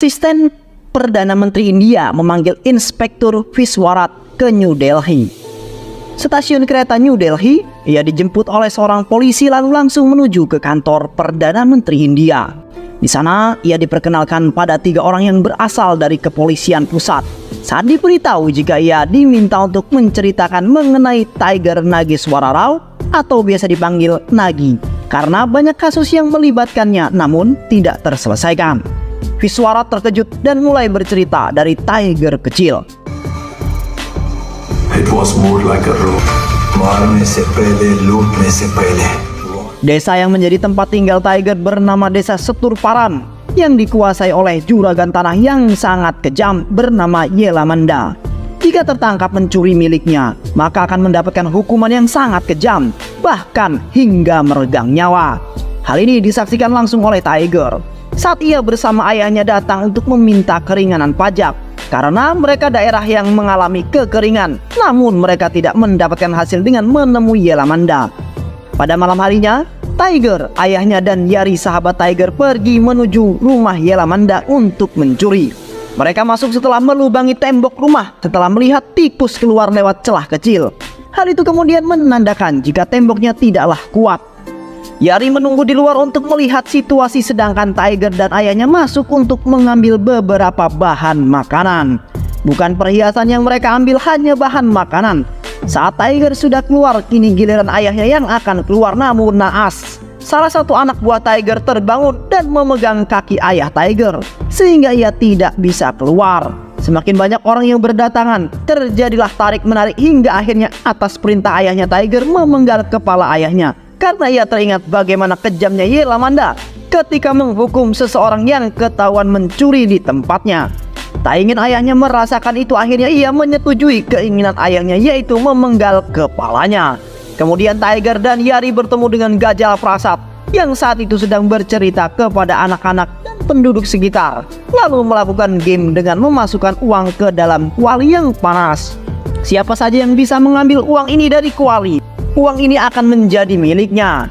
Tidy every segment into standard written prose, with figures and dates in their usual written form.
Asisten Perdana Menteri India memanggil Inspektur Vishwarat ke New Delhi. Stasiun kereta New Delhi, ia dijemput oleh seorang polisi lalu langsung menuju ke kantor Perdana Menteri India. Di sana, ia diperkenalkan pada 3 orang yang berasal dari kepolisian pusat. Saat diberitahu jika ia diminta untuk menceritakan mengenai Tiger Nageswara Rao atau biasa dipanggil Nagi, karena banyak kasus yang melibatkannya namun tidak terselesaikan. Vishwarat terkejut dan mulai bercerita dari Tiger kecil. It was more like a room. Marne se pehle, lootne se pehle. Desa yang menjadi tempat tinggal Tiger bernama Desa Seturparan yang dikuasai oleh juragan tanah yang sangat kejam bernama Yelamanda. Jika tertangkap mencuri miliknya, maka akan mendapatkan hukuman yang sangat kejam, bahkan hingga meregang nyawa. Hal ini disaksikan langsung oleh Tiger saat ia bersama ayahnya datang untuk meminta keringanan pajak, karena mereka daerah yang mengalami kekeringan, namun mereka tidak mendapatkan hasil dengan menemui Yelamanda. Pada malam harinya, Tiger, ayahnya dan Yari sahabat Tiger pergi menuju rumah Yelamanda untuk mencuri. Mereka masuk setelah melubangi tembok rumah setelah melihat tikus keluar lewat celah kecil. Hal itu kemudian menandakan jika temboknya tidaklah kuat. Yari menunggu di luar untuk melihat situasi sedangkan Tiger dan ayahnya masuk untuk mengambil beberapa bahan makanan. Bukan perhiasan yang mereka ambil, hanya bahan makanan. Saat Tiger sudah keluar, kini giliran ayahnya yang akan keluar, namun naas. Salah satu anak buah Tiger terbangun dan memegang kaki ayah Tiger sehingga ia tidak bisa keluar. Semakin banyak orang yang berdatangan, terjadilah tarik-menarik hingga akhirnya atas perintah ayahnya Tiger memenggal kepala ayahnya. Karena ia teringat bagaimana kejamnya Yelamanda ketika menghukum seseorang yang ketahuan mencuri di tempatnya. Tak ingin ayahnya merasakan itu, akhirnya ia menyetujui keinginan ayahnya, yaitu memenggal kepalanya. Kemudian Tiger dan Yari bertemu dengan Gajah Prasat yang saat itu sedang bercerita kepada anak-anak dan penduduk sekitar, lalu melakukan game dengan memasukkan uang ke dalam kuali yang panas. Siapa saja yang bisa mengambil uang ini dari kuali, uang ini akan menjadi miliknya.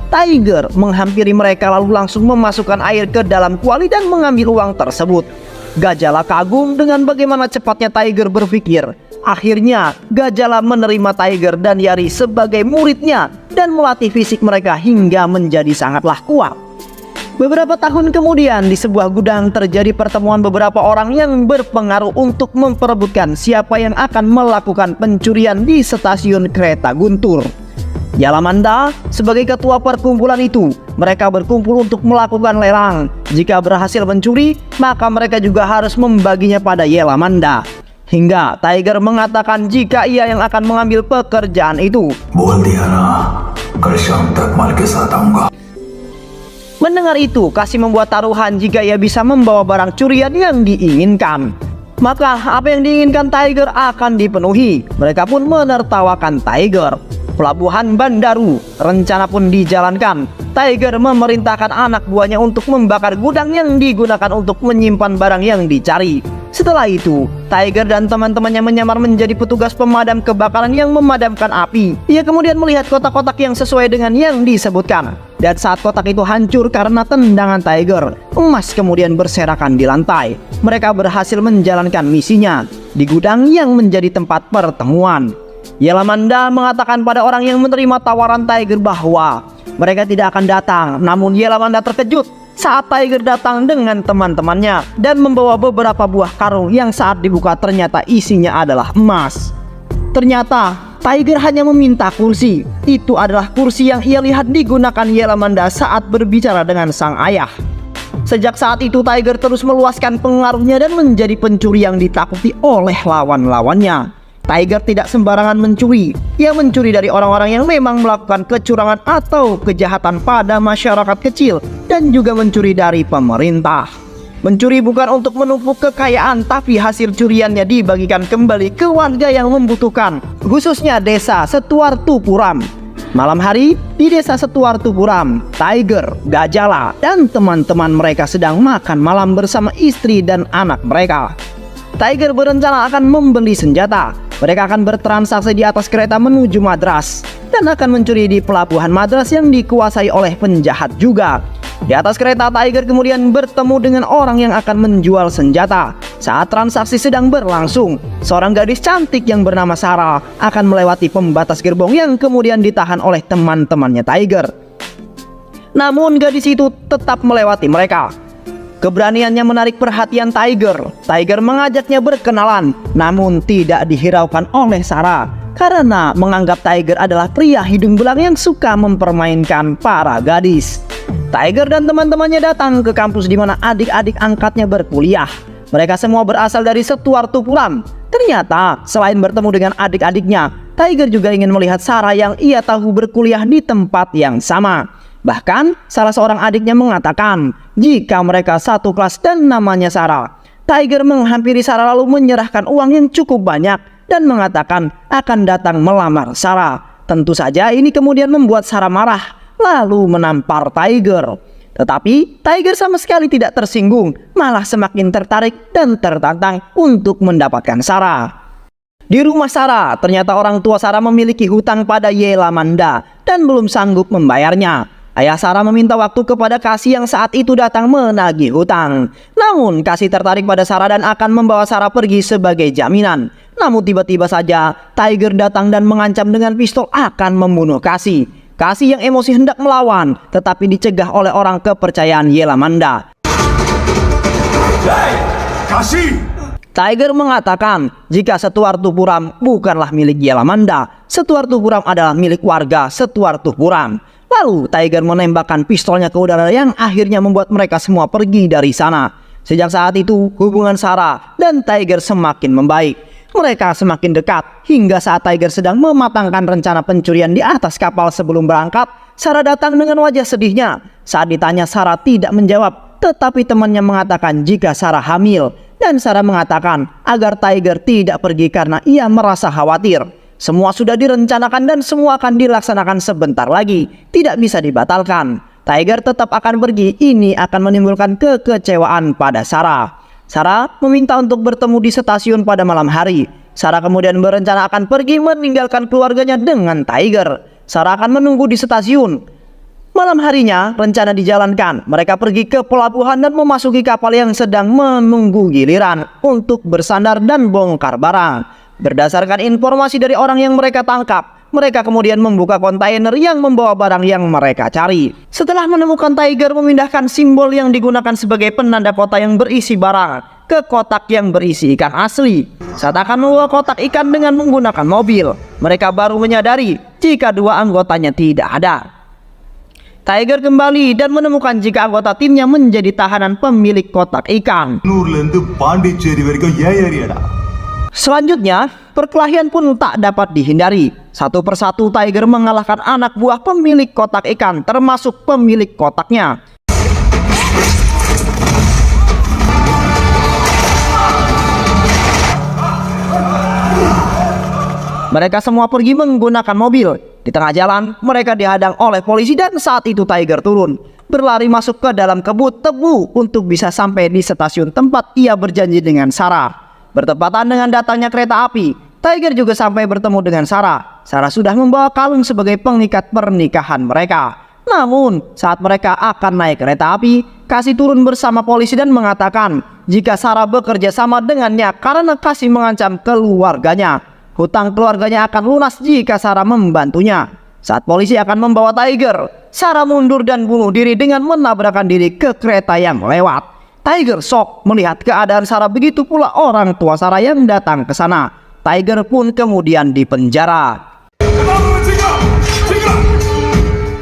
Tiger menghampiri mereka lalu langsung memasukkan air ke dalam kuali dan mengambil uang tersebut. Gajala kagum dengan bagaimana cepatnya Tiger berpikir. Akhirnya Gajala menerima Tiger dan Yari sebagai muridnya dan melatih fisik mereka hingga menjadi sangatlah kuat. Beberapa tahun kemudian di sebuah gudang terjadi pertemuan beberapa orang yang berpengaruh untuk memperebutkan siapa yang akan melakukan pencurian di stasiun kereta Guntur. Yelamanda sebagai ketua perkumpulan itu, mereka berkumpul untuk melakukan lelang. Jika berhasil mencuri, maka mereka juga harus membaginya pada Yelamanda. Hingga Tiger mengatakan jika ia yang akan mengambil pekerjaan itu. Bol diya na, kal sham tak mal ke sath aunga. Mendengar itu, Kasih membuat taruhan jika ia bisa membawa barang curian yang diinginkan. Maka apa yang diinginkan Tiger akan dipenuhi. Mereka pun menertawakan Tiger. Pelabuhan Bandaru, rencana pun dijalankan. Tiger memerintahkan anak buahnya untuk membakar gudang yang digunakan untuk menyimpan barang yang dicari. Setelah itu, Tiger dan teman-temannya menyamar menjadi petugas pemadam kebakaran yang memadamkan api. Ia kemudian melihat kotak-kotak yang sesuai dengan yang disebutkan. Dan saat kotak itu hancur karena tendangan Tiger, emas kemudian berserakan di lantai. Mereka berhasil menjalankan misinya di gudang yang menjadi tempat pertemuan. Yelamanda mengatakan pada orang yang menerima tawaran Tiger bahwa mereka tidak akan datang. Namun Yelamanda terkejut saat Tiger datang dengan teman-temannya dan membawa beberapa buah karung yang saat dibuka ternyata isinya adalah emas. Ternyata Tiger hanya meminta kursi. Itu adalah kursi yang ia lihat digunakan Yelamanda saat berbicara dengan sang ayah. Sejak saat itu Tiger terus meluaskan pengaruhnya dan menjadi pencuri yang ditakuti oleh lawan-lawannya. Tiger tidak sembarangan mencuri. Ia mencuri dari orang-orang yang memang melakukan kecurangan atau kejahatan pada masyarakat kecil dan juga mencuri dari pemerintah. Mencuri bukan untuk menumpuk kekayaan, tapi hasil curiannya dibagikan kembali ke warga yang membutuhkan, khususnya desa Setuartupuram. Malam hari di desa Setuartupuram, Tiger, Gajala, dan teman-teman mereka sedang makan malam bersama istri dan anak mereka. Tiger berencana akan membeli senjata. Mereka akan bertransaksi di atas kereta menuju Madras dan akan mencuri di pelabuhan Madras yang dikuasai oleh penjahat juga. Di atas kereta, Tiger kemudian bertemu dengan orang yang akan menjual senjata. Saat transaksi sedang berlangsung, seorang gadis cantik yang bernama Sarah akan melewati pembatas gerbong yang kemudian ditahan oleh teman-temannya Tiger. Namun gadis itu tetap melewati mereka. Keberaniannya menarik perhatian Tiger. Tiger mengajaknya berkenalan, namun tidak dihiraukan oleh Sarah karena menganggap Tiger adalah pria hidung belang yang suka mempermainkan para gadis. Tiger dan teman-temannya datang ke kampus di mana adik-adik angkatnya berkuliah. Mereka semua berasal dari Setuar Tupuran. Ternyata selain bertemu dengan adik-adiknya, Tiger juga ingin melihat Sarah yang ia tahu berkuliah di tempat yang sama. Bahkan salah seorang adiknya mengatakan jika mereka satu kelas dan namanya Sarah. Tiger menghampiri Sarah lalu menyerahkan uang yang cukup banyak dan mengatakan akan datang melamar Sarah. Tentu saja ini kemudian membuat Sarah marah lalu menampar Tiger. Tetapi Tiger sama sekali tidak tersinggung, malah semakin tertarik dan tertantang untuk mendapatkan Sarah. Di rumah Sarah, ternyata orang tua Sarah memiliki hutang pada Yelamanda dan belum sanggup membayarnya. Ayah Sarah meminta waktu kepada Kasih yang saat itu datang menagih hutang. Namun Kasih tertarik pada Sarah dan akan membawa Sarah pergi sebagai jaminan. Namun tiba-tiba saja Tiger datang dan mengancam dengan pistol akan membunuh Kasih. Kasih yang emosi hendak melawan, tetapi dicegah oleh orang kepercayaan Yelamanda. Hey, Kasih! Tiger mengatakan jika Setuar Tupuram bukanlah milik Yelamanda, Setuar Tupuram adalah milik warga Setuar Tupuram. Lalu Tiger menembakkan pistolnya ke udara yang akhirnya membuat mereka semua pergi dari sana. Sejak saat itu hubungan Sarah dan Tiger semakin membaik. Mereka semakin dekat hingga saat Tiger sedang mematangkan rencana pencurian di atas kapal sebelum berangkat, Sarah datang dengan wajah sedihnya. Saat ditanya, Sarah tidak menjawab, tetapi temannya mengatakan jika Sarah hamil. Dan Sarah mengatakan agar Tiger tidak pergi karena ia merasa khawatir. Semua sudah direncanakan dan semua akan dilaksanakan sebentar lagi, tidak bisa dibatalkan. Tiger tetap akan pergi, ini akan menimbulkan kekecewaan pada Sarah. Sarah meminta untuk bertemu di stasiun pada malam hari. Sarah kemudian berencana akan pergi meninggalkan keluarganya dengan Tiger. Sarah akan menunggu di stasiun. Malam harinya rencana dijalankan. Mereka pergi ke pelabuhan dan memasuki kapal yang sedang menunggu giliran untuk bersandar dan bongkar barang. Berdasarkan informasi dari orang yang mereka tangkap, mereka kemudian membuka kontainer yang membawa barang yang mereka cari. Setelah menemukan, Tiger memindahkan simbol yang digunakan sebagai penanda kota yang berisi barang ke kotak yang berisi ikan asli. Saat akan membawa kotak ikan dengan menggunakan mobil, mereka baru menyadari jika dua anggotanya tidak ada. Tiger kembali dan menemukan jika anggota timnya menjadi tahanan pemilik kotak ikan. Selanjutnya, perkelahian pun tak dapat dihindari. Satu persatu Tiger mengalahkan anak buah pemilik kotak ikan, termasuk pemilik kotaknya. Mereka semua pergi menggunakan mobil. Di tengah jalan, mereka dihadang oleh polisi dan saat itu Tiger turun, berlari masuk ke dalam kebun tebu untuk bisa sampai di stasiun tempat ia berjanji dengan Sarah. Bertepatan dengan datangnya kereta api, Tiger juga sampai bertemu dengan Sarah. Sarah sudah membawa kalung sebagai pengikat pernikahan mereka. Namun, saat mereka akan naik kereta api, Kasih turun bersama polisi dan mengatakan jika Sarah bekerja sama dengannya karena Kasih mengancam keluarganya. Hutang keluarganya akan lunas jika Sarah membantunya. Saat polisi akan membawa Tiger, Sarah mundur dan bunuh diri dengan menabrakkan diri ke kereta yang lewat. Tiger shock melihat keadaan Sarah, begitu pula orang tua Sarah yang datang ke sana. Tiger pun kemudian dipenjara.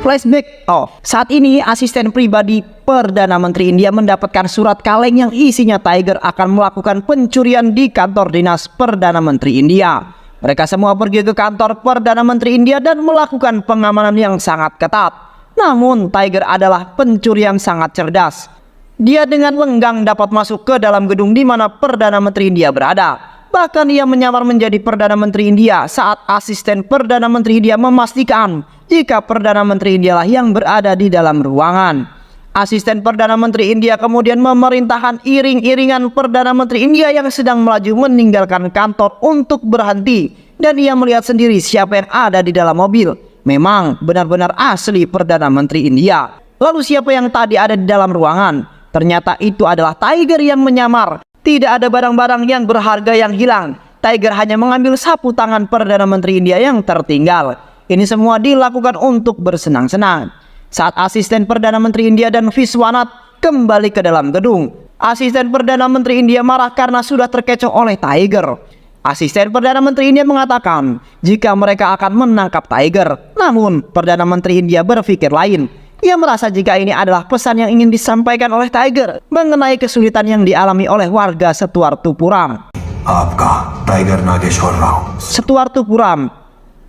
Flashback. Saat ini asisten pribadi Perdana Menteri India mendapatkan surat kaleng yang isinya Tiger akan melakukan pencurian di kantor dinas Perdana Menteri India. Mereka semua pergi ke kantor Perdana Menteri India dan melakukan pengamanan yang sangat ketat. Namun Tiger adalah pencuri yang sangat cerdas. Dia dengan lenggang dapat masuk ke dalam gedung di mana Perdana Menteri India berada. Bahkan ia menyamar menjadi Perdana Menteri India saat asisten Perdana Menteri India memastikan jika Perdana Menteri India lah yang berada di dalam ruangan. Asisten Perdana Menteri India kemudian memerintahkan iring-iringan Perdana Menteri India yang sedang melaju meninggalkan kantor untuk berhenti. Dan ia melihat sendiri siapa yang ada di dalam mobil. Memang benar-benar asli Perdana Menteri India. Lalu siapa yang tadi ada di dalam ruangan? Ternyata itu adalah Tiger yang menyamar. Tidak ada barang-barang yang berharga yang hilang. Tiger hanya mengambil sapu tangan Perdana Menteri India yang tertinggal. Ini semua dilakukan untuk bersenang-senang. Saat asisten Perdana Menteri India dan Viswanath kembali ke dalam gedung, asisten Perdana Menteri India marah karena sudah terkecoh oleh Tiger. Asisten Perdana Menteri India mengatakan jika mereka akan menangkap Tiger. Namun Perdana Menteri India berpikir lain. Ia merasa jika ini adalah pesan yang ingin disampaikan oleh Tiger mengenai kesulitan yang dialami oleh warga Setuartupuram. आपका Tiger Nageswara Rao Setuartupuram.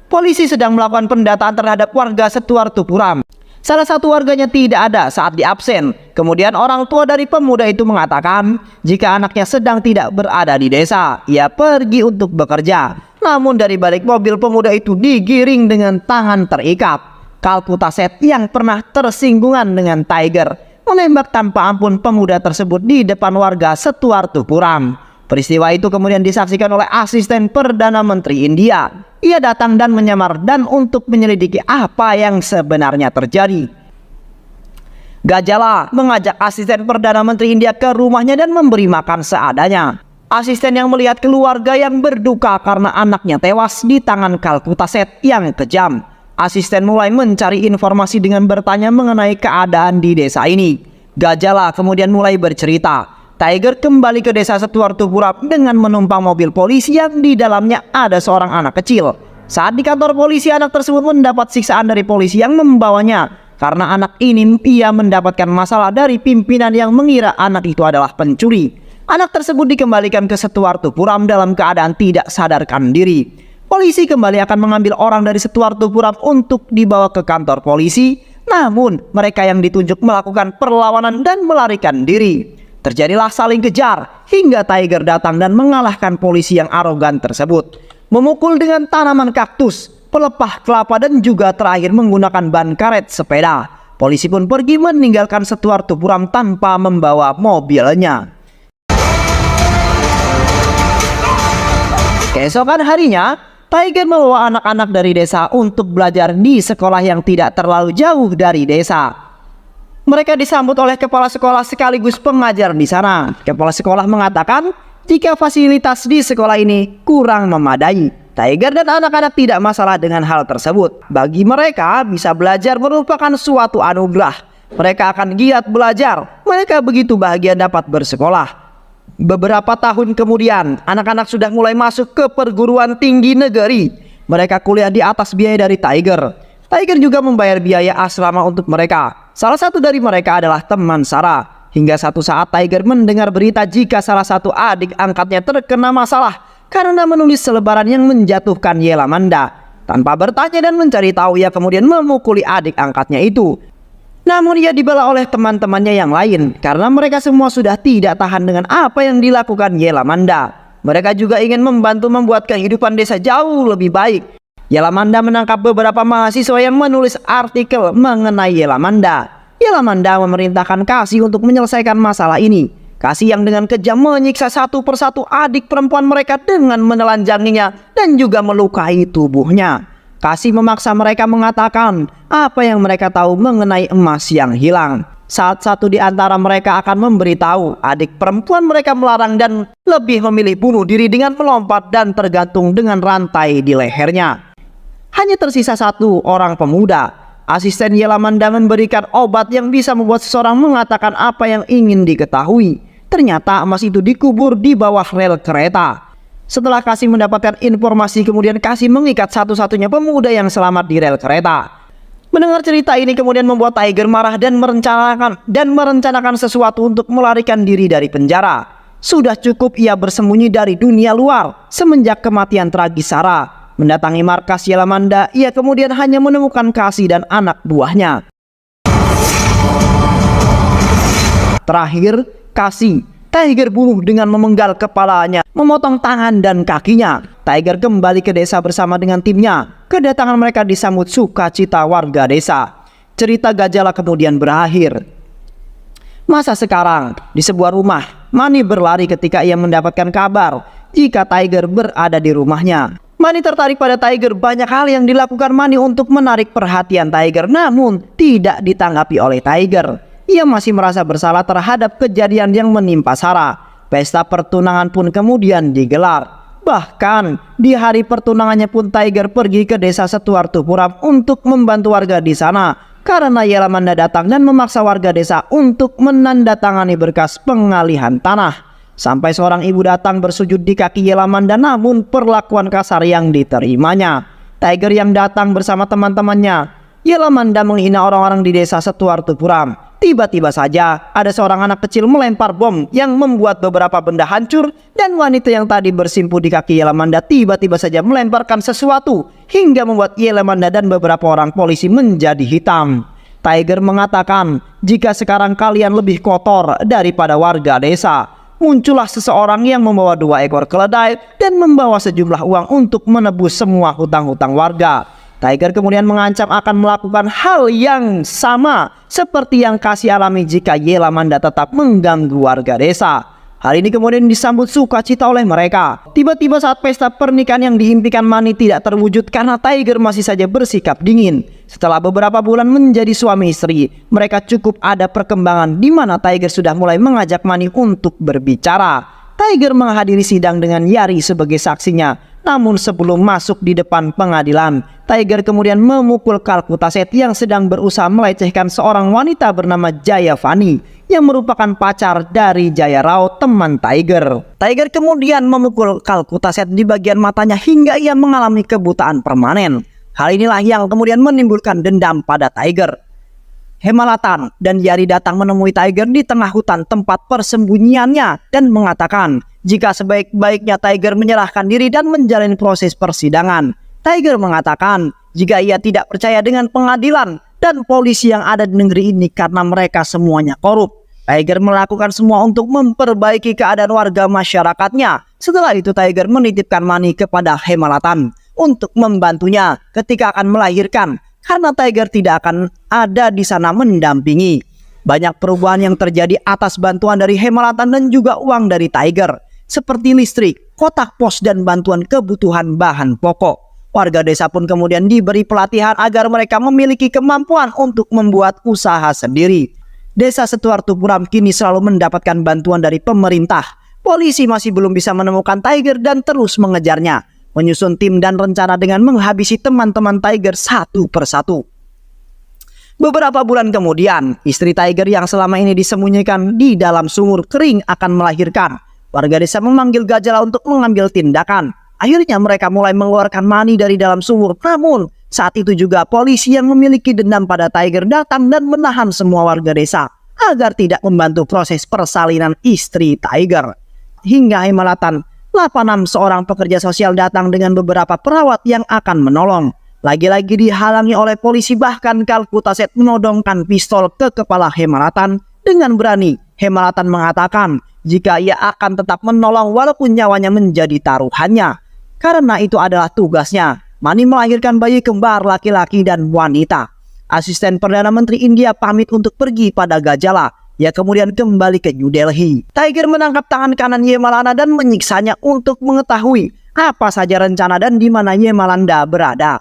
Polisi sedang melakukan pendataan terhadap warga Setuartupuram. Salah satu warganya tidak ada saat diabsen. Kemudian orang tua dari pemuda itu mengatakan jika anaknya sedang tidak berada di desa, ia pergi untuk bekerja. Namun dari balik mobil pemuda itu digiring dengan tangan terikat. Kalputaset yang pernah tersinggungan dengan Tiger menembak tanpa ampun pemuda tersebut di depan warga Setuartupuram. Peristiwa itu kemudian disaksikan oleh asisten Perdana Menteri India. Ia datang dan menyamar dan untuk menyelidiki apa yang sebenarnya terjadi. Gajala mengajak asisten Perdana Menteri India ke rumahnya dan memberi makan seadanya. Asisten yang melihat keluarga yang berduka karena anaknya tewas di tangan Kalputaset yang kejam. Asisten mulai mencari informasi dengan bertanya mengenai keadaan di desa ini. Gajala kemudian mulai bercerita. Tiger kembali ke desa Setuartupuram dengan menumpang mobil polisi yang di dalamnya ada seorang anak kecil. Saat di kantor polisi, anak tersebut mendapat siksaan dari polisi yang membawanya. Karena anak ini ia mendapatkan masalah dari pimpinan yang mengira anak itu adalah pencuri. Anak tersebut dikembalikan ke Setuartupuram dalam keadaan tidak sadarkan diri. Polisi kembali akan mengambil orang dari Setuartupuram untuk dibawa ke kantor polisi. Namun mereka yang ditunjuk melakukan perlawanan dan melarikan diri. Terjadilah saling kejar hingga Tiger datang dan mengalahkan polisi yang arogan tersebut. Memukul dengan tanaman kaktus, pelepah kelapa dan juga terakhir menggunakan ban karet sepeda. Polisi pun pergi meninggalkan Setuartupuram tanpa membawa mobilnya. Keesokan harinya, Tiger membawa anak-anak dari desa untuk belajar di sekolah yang tidak terlalu jauh dari desa. Mereka disambut oleh kepala sekolah sekaligus pengajar di sana. Kepala sekolah mengatakan jika fasilitas di sekolah ini kurang memadai. Tiger dan anak-anak tidak masalah dengan hal tersebut. Bagi mereka, bisa belajar merupakan suatu anugerah. Mereka akan giat belajar. Mereka begitu bahagia dapat bersekolah. Beberapa tahun kemudian, anak-anak sudah mulai masuk ke perguruan tinggi negeri. Mereka kuliah di atas biaya dari Tiger. Tiger juga membayar biaya asrama untuk mereka. Salah satu dari mereka adalah teman Sarah. Hingga satu saat Tiger mendengar berita jika salah satu adik angkatnya terkena masalah karena menulis selebaran yang menjatuhkan Yelamanda. Tanpa bertanya dan mencari tahu, ia kemudian memukuli adik angkatnya itu. Namun ia dibela oleh teman-temannya yang lain karena mereka semua sudah tidak tahan dengan apa yang dilakukan Yelamanda. Mereka juga ingin membantu membuat kehidupan desa jauh lebih baik. Yelamanda menangkap beberapa mahasiswa yang menulis artikel mengenai Yelamanda. Yelamanda memerintahkan Kasih untuk menyelesaikan masalah ini. Kasih yang dengan kejam menyiksa satu persatu adik perempuan mereka dengan menelanjanginya dan juga melukai tubuhnya. Kasih memaksa mereka mengatakan apa yang mereka tahu mengenai emas yang hilang. Saat satu di antara mereka akan memberitahu adik perempuan mereka melarang dan lebih memilih bunuh diri dengan melompat dan tergantung dengan rantai di lehernya. Hanya tersisa satu orang pemuda. Asisten Yelamanda memberikan obat yang bisa membuat seseorang mengatakan apa yang ingin diketahui. Ternyata emas itu dikubur di bawah rel kereta. Setelah Kasih mendapatkan informasi, kemudian Kasih mengikat satu-satunya pemuda yang selamat di rel kereta. Mendengar cerita ini kemudian membuat Tiger marah dan merencanakan sesuatu untuk melarikan diri dari penjara. Sudah cukup ia bersembunyi dari dunia luar semenjak kematian tragis Sarah. Mendatangi markas Yelamanda, ia kemudian hanya menemukan Kasih dan anak buahnya. Terakhir, Kasih, Tiger bunuh dengan memenggal kepalanya, memotong tangan dan kakinya. Tiger kembali ke desa bersama dengan timnya. Kedatangan mereka disambut sukacita warga desa. Cerita Gajala kemudian berakhir. Masa sekarang, di sebuah rumah, Mani berlari ketika ia mendapatkan kabar jika Tiger berada di rumahnya. Mani tertarik pada Tiger. Banyak hal yang dilakukan Mani untuk menarik perhatian Tiger, namun tidak ditanggapi oleh Tiger. Ia masih merasa bersalah terhadap kejadian yang menimpa Sarah. Pesta pertunangan pun kemudian digelar. Bahkan di hari pertunangannya pun Tiger pergi ke desa Setuartupuram untuk membantu warga di sana, karena Yelamanda datang dan memaksa warga desa untuk menandatangani berkas pengalihan tanah. Sampai seorang ibu datang bersujud di kaki Yelamanda, namun perlakuan kasar yang diterimanya. Tiger yang datang bersama teman-temannya. Yelamanda menghina orang-orang di desa Setuartupuram. Tiba-tiba saja ada seorang anak kecil melempar bom yang membuat beberapa benda hancur, dan wanita yang tadi bersimpu di kaki Yelamanda tiba-tiba saja melemparkan sesuatu hingga membuat Yelamanda dan beberapa orang polisi menjadi hitam. Tiger mengatakan, jika sekarang kalian lebih kotor daripada warga desa. Muncullah seseorang yang membawa 2 ekor keledai dan membawa sejumlah uang untuk menebus semua hutang-hutang warga. Tiger kemudian mengancam akan melakukan hal yang sama seperti yang Kasih alami jika Yelamanda tetap mengganggu warga desa. Hal ini kemudian disambut sukacita oleh mereka. Tiba-tiba saat pesta pernikahan yang diimpikan Mani tidak terwujud karena Tiger masih saja bersikap dingin. Setelah beberapa bulan menjadi suami istri, mereka cukup ada perkembangan di mana Tiger sudah mulai mengajak Mani untuk berbicara. Tiger menghadiri sidang dengan Yari sebagai saksinya. Namun sebelum masuk di depan pengadilan, Tiger kemudian memukul Kalkutaset yang sedang berusaha melecehkan seorang wanita bernama Jaya Fani yang merupakan pacar dari Jaya Rao, teman Tiger. Tiger kemudian memukul Kalkutaset di bagian matanya hingga ia mengalami kebutaan permanen. Hal inilah yang kemudian menimbulkan dendam pada Tiger. Hemalatan dan Yari datang menemui Tiger di tengah hutan tempat persembunyiannya dan mengatakan jika sebaik-baiknya Tiger menyerahkan diri dan menjalani proses persidangan. Tiger mengatakan jika ia tidak percaya dengan pengadilan dan polisi yang ada di negeri ini karena mereka semuanya korup. Tiger melakukan semua untuk memperbaiki keadaan warga masyarakatnya. Setelah itu Tiger menitipkan Mani kepada Hemalatan untuk membantunya ketika akan melahirkan, karena Tiger tidak akan ada di sana mendampingi. Banyak perubahan yang terjadi atas bantuan dari Hemalatan dan juga uang dari Tiger, seperti listrik, kotak pos, dan bantuan kebutuhan bahan pokok. Warga desa pun kemudian diberi pelatihan agar mereka memiliki kemampuan untuk membuat usaha sendiri. Desa Setuartupuram kini selalu mendapatkan bantuan dari pemerintah. Polisi masih belum bisa menemukan Tiger dan terus mengejarnya, menyusun tim dan rencana dengan menghabisi teman-teman Tiger satu persatu. Beberapa bulan kemudian, istri Tiger yang selama ini disembunyikan di dalam sumur kering akan melahirkan. Warga desa memanggil Gajala untuk mengambil tindakan. Akhirnya mereka mulai mengeluarkan Mani dari dalam sumur. Namun saat itu juga polisi yang memiliki dendam pada Tiger datang dan menahan semua warga desa agar tidak membantu proses persalinan istri Tiger. Hingga Hemalatan 86 seorang pekerja sosial datang dengan beberapa perawat yang akan menolong. Lagi-lagi dihalangi oleh polisi, bahkan Kalkutaset menodongkan pistol ke kepala Hemalatan dengan berani. Hemalatan mengatakan jika ia akan tetap menolong walaupun nyawanya menjadi taruhannya. Karena itu adalah tugasnya. Mani melahirkan bayi kembar laki-laki dan wanita. Asisten Perdana Menteri India pamit untuk pergi pada Gajala. Ia kemudian kembali ke New Delhi. Tiger menangkap tangan kanan Yemalanda dan menyiksanya untuk mengetahui apa saja rencana dan di mana Yemalanda berada.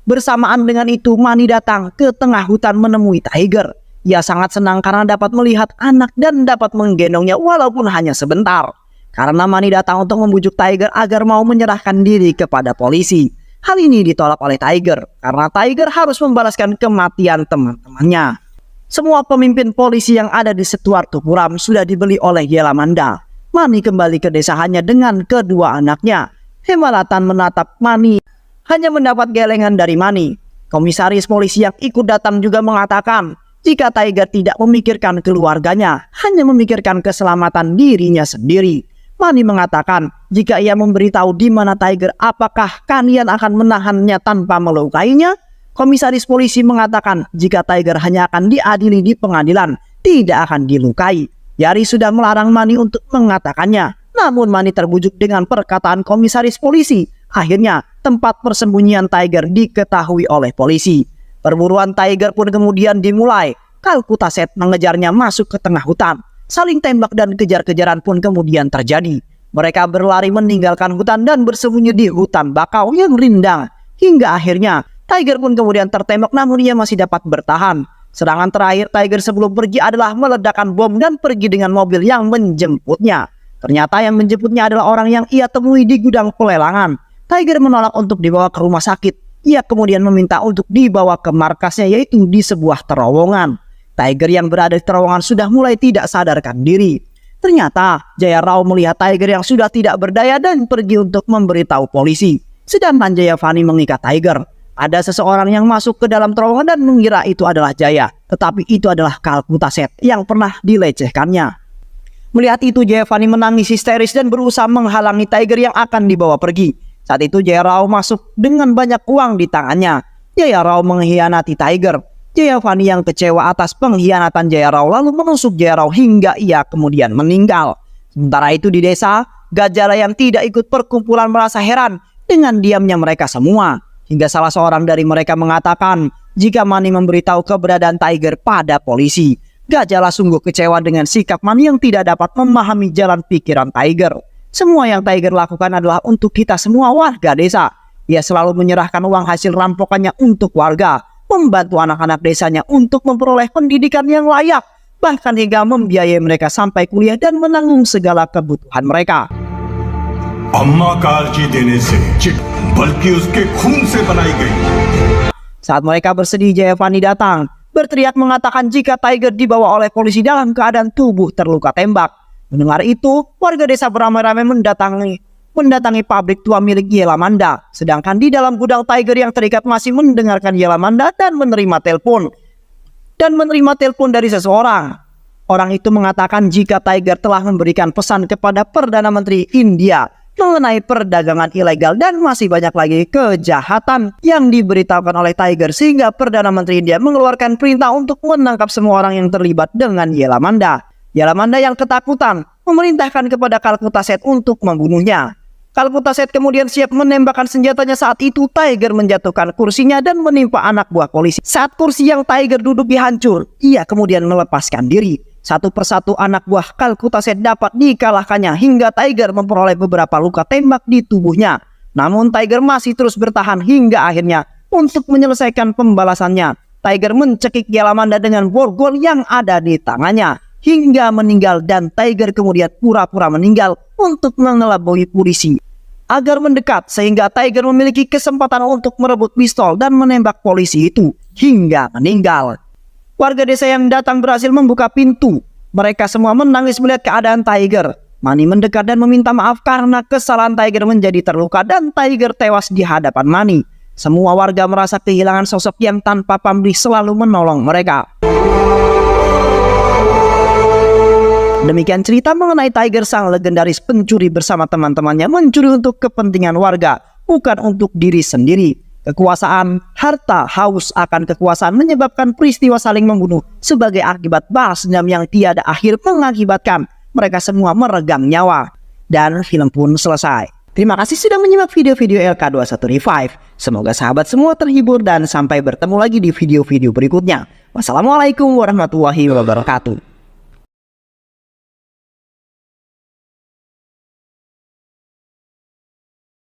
Bersamaan dengan itu Mani datang ke tengah hutan menemui Tiger. Ia sangat senang karena dapat melihat anak dan dapat menggendongnya walaupun hanya sebentar. Karena Mani datang untuk membujuk Tiger agar mau menyerahkan diri kepada polisi. Hal ini ditolak oleh Tiger karena Tiger harus membalaskan kematian teman-temannya. Semua pemimpin polisi yang ada di Setuartupuram sudah dibeli oleh Yelamanda. Mani kembali ke desa hanya dengan kedua anaknya. Hemalatan menatap Mani hanya mendapat gelengan dari Mani. Komisaris polisi yang ikut datang juga mengatakan jika Tiger tidak memikirkan keluarganya, hanya memikirkan keselamatan dirinya sendiri. Mani mengatakan jika ia memberitahu di mana Tiger, apakah kalian akan menahannya tanpa melukainya? Komisaris polisi mengatakan jika Tiger hanya akan diadili di pengadilan, tidak akan dilukai. Yari sudah melarang Mani untuk mengatakannya. Namun Mani terbujuk dengan perkataan komisaris polisi. Akhirnya tempat persembunyian Tiger diketahui oleh polisi. Perburuan Tiger pun kemudian dimulai. Kalkutaset mengejarnya masuk ke tengah hutan. Saling tembak dan kejar-kejaran pun kemudian terjadi. Mereka berlari meninggalkan hutan dan bersembunyi di hutan bakau yang rindang. Hingga akhirnya Tiger pun kemudian tertembak, namun ia masih dapat bertahan. Serangan terakhir Tiger sebelum pergi adalah meledakkan bom dan pergi dengan mobil yang menjemputnya. Ternyata yang menjemputnya adalah orang yang ia temui di gudang pelelangan. Tiger menolak untuk dibawa ke rumah sakit. Ia kemudian meminta untuk dibawa ke markasnya, yaitu di sebuah terowongan. Tiger yang berada di terowongan sudah mulai tidak sadarkan diri. Ternyata Jaya Rao melihat Tiger yang sudah tidak berdaya dan pergi untuk memberitahu polisi. Sedangkan Jayavani mengikat Tiger. Ada seseorang yang masuk ke dalam terowongan dan mengira itu adalah Jaya. Tetapi itu adalah Kalkutaset yang pernah dilecehkannya. Melihat itu Jayavani menangis histeris dan berusaha menghalangi Tiger yang akan dibawa pergi. Saat itu Jaya Rao masuk dengan banyak uang di tangannya. Jaya Rao mengkhianati Tiger. Jayavani yang kecewa atas pengkhianatan Jaya Rao lalu menusuk Jaya Rao hingga ia kemudian meninggal. Sementara itu di desa, Gajala yang tidak ikut perkumpulan merasa heran dengan diamnya mereka semua. Hingga salah seorang dari mereka mengatakan jika Mani memberitahu keberadaan Tiger pada polisi. Gajala sungguh kecewa dengan sikap Mani yang tidak dapat memahami jalan pikiran Tiger. Semua yang Tiger lakukan adalah untuk kita semua warga desa. Ia selalu menyerahkan uang hasil rampokannya untuk warga, membantu anak-anak desanya untuk memperoleh pendidikan yang layak, bahkan hingga membiayai mereka sampai kuliah dan menanggung segala kebutuhan mereka. अम्मा कालजी देने से चिट बल्कि उसके खून से बनाई गई। Saat mereka bersedih, Jayavani datang, berteriak mengatakan jika Tiger dibawa oleh polisi dalam keadaan tubuh terluka tembak. Mendengar itu, warga desa beramai-ramai mendatangi pabrik tua milik Yelamanda. Sedangkan di dalam gudang Tiger yang terikat masih mendengarkan Yelamanda dan menerima telepon dari seseorang. Orang itu mengatakan jika Tiger telah memberikan pesan kepada Perdana Menteri India mengenai perdagangan ilegal dan masih banyak lagi kejahatan yang diberitahukan oleh Tiger, sehingga Perdana Menteri India mengeluarkan perintah untuk menangkap semua orang yang terlibat dengan Yelamanda. Yelamanda yang ketakutan memerintahkan kepada Kalkutaset untuk membunuhnya. Kalkutaset kemudian siap menembakkan senjatanya. Saat itu Tiger menjatuhkan kursinya dan menimpa anak buah polisi. Saat kursi yang Tiger duduki hancur, ia kemudian melepaskan diri. Satu persatu anak buah Kalkutaset dapat dikalahkannya hingga Tiger memperoleh beberapa luka tembak di tubuhnya. Namun Tiger masih terus bertahan hingga akhirnya untuk menyelesaikan pembalasannya. Tiger mencekik Yelamanda dengan borgol yang ada di tangannya hingga meninggal, dan Tiger kemudian pura-pura meninggal untuk mengelabui polisi agar mendekat, sehingga Tiger memiliki kesempatan untuk merebut pistol dan menembak polisi itu hingga meninggal. Warga desa yang datang berhasil membuka pintu. Mereka semua menangis melihat keadaan Tiger. Mani mendekat dan meminta maaf karena kesalahan Tiger menjadi terluka dan Tiger tewas di hadapan Mani. Semua warga merasa kehilangan sosok yang tanpa pamrih selalu menolong mereka. Demikian cerita mengenai Tiger, sang legendaris pencuri bersama teman-temannya mencuri untuk kepentingan warga, bukan untuk diri sendiri. Kekuasaan, harta, haus akan kekuasaan menyebabkan peristiwa saling membunuh sebagai akibat balas dendam yang tiada akhir mengakibatkan mereka semua meregang nyawa. Dan film pun selesai. Terima kasih sudah menyimak video-video LK21 Revive. Semoga sahabat semua terhibur dan sampai bertemu lagi di video-video berikutnya. Wassalamualaikum warahmatullahi wabarakatuh.